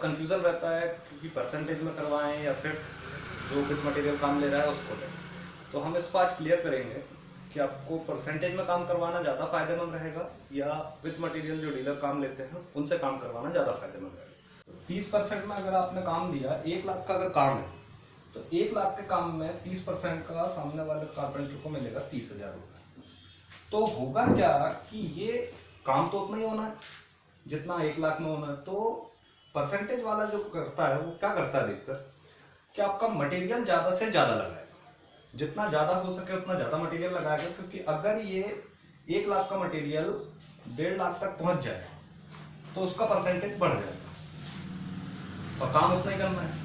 Confusion रहता है क्योंकि परसेंटेज में करवाएं या फिर जो विद मटेरियल काम ले रहा है उसको लें। तो हम इसको आज क्लियर करेंगे कि आपको परसेंटेज में काम करवाना ज़्यादा फायदेमंद रहेगा या विद मटेरियल जो डीलर काम लेते हैं उनसे काम करवाना ज़्यादा फायदेमंद रहेगा। तो 30% में अगर आपने काम दिया, 1 लाख का अगर काम है तो 1 लाख के काम में 30% का सामने वाले कारपेंटर को मिलेगा 30,000 रुपये। तो होगा क्या कि ये काम तो उतना ही होना है जितना 1 लाख में होना है। तो परसेंटेज वाला जो करता है वो क्या करता है देखकर कि आपका मटेरियल ज़्यादा से ज़्यादा लगाएगा, जितना ज़्यादा हो सके उतना ज़्यादा मटेरियल लगाएगा। क्योंकि अगर ये 1 लाख का मटेरियल 1.5 लाख तक पहुंच जाए तो उसका परसेंटेज बढ़ जाएगा और काम उतना ही करना है।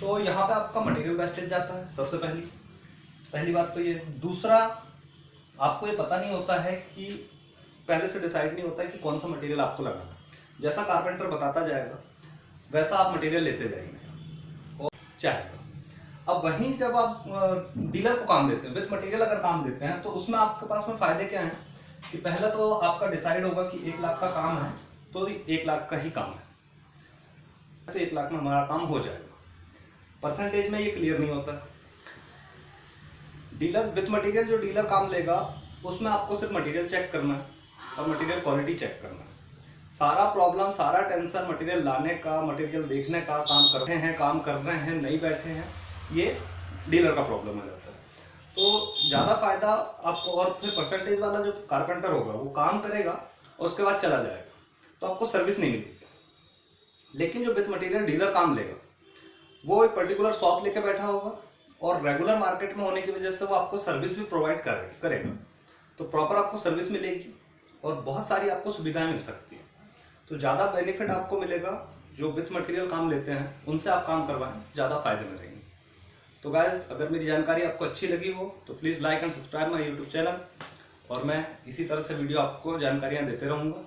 तो यहाँ पे आपका मटेरियल वेस्टेज जाता है। सबसे पहली बात तो ये। दूसरा, आपको ये पता नहीं होता है कि पहले से डिसाइड नहीं होता है कि कौन सा मटेरियल आपको लगाना है। जैसा कारपेंटर बताता जाएगा वैसा आप मटेरियल लेते जाएंगे और चाहेगा। अब वहीं जब आप डीलर को काम देते हैं, विद मटेरियल अगर काम देते हैं, तो उसमें आपके पास में फायदे क्या हैं कि पहला तो आपका डिसाइड होगा कि 1 लाख का काम है तो 1 लाख का ही काम है, तो 1 लाख में हमारा काम हो जाएगा। परसेंटेज में ये क्लियर नहीं होता। डीलर विद मटेरियल जो डीलर काम लेगा उसमें आपको सिर्फ मटेरियल चेक करना है और मटेरियल क्वालिटी चेक करना है। सारा प्रॉब्लम, सारा टेंशन मटेरियल लाने का, मटेरियल देखने का, काम कर रहे हैं नहीं बैठे हैं, ये डीलर का प्रॉब्लम हो जाता है। तो ज़्यादा फायदा आपको। और फिर परसेंटेज वाला जो कारपेंटर होगा वो काम करेगा और उसके बाद चला जाएगा तो आपको सर्विस नहीं मिलेगी। लेकिन जो विद मटेरियल डीलर काम लेगा वो एक पर्टिकुलर शॉप लेके बैठा होगा और रेगुलर मार्केट में होने की वजह से वो आपको सर्विस भी प्रोवाइड करेगा। तो प्रॉपर आपको सर्विस मिलेगी और बहुत सारी आपको सुविधाएं मिल सकती हैं। तो ज़्यादा बेनिफिट आपको मिलेगा जो विद मटेरियल काम लेते हैं उनसे आप काम करवाएं, ज़्यादा फायदे में रहेंगे। तो गाइस, अगर मेरी जानकारी आपको अच्छी लगी हो तो please like and subscribe my YouTube channel और मैं इसी तरह से वीडियो आपको जानकारियाँ देते रहूँगा।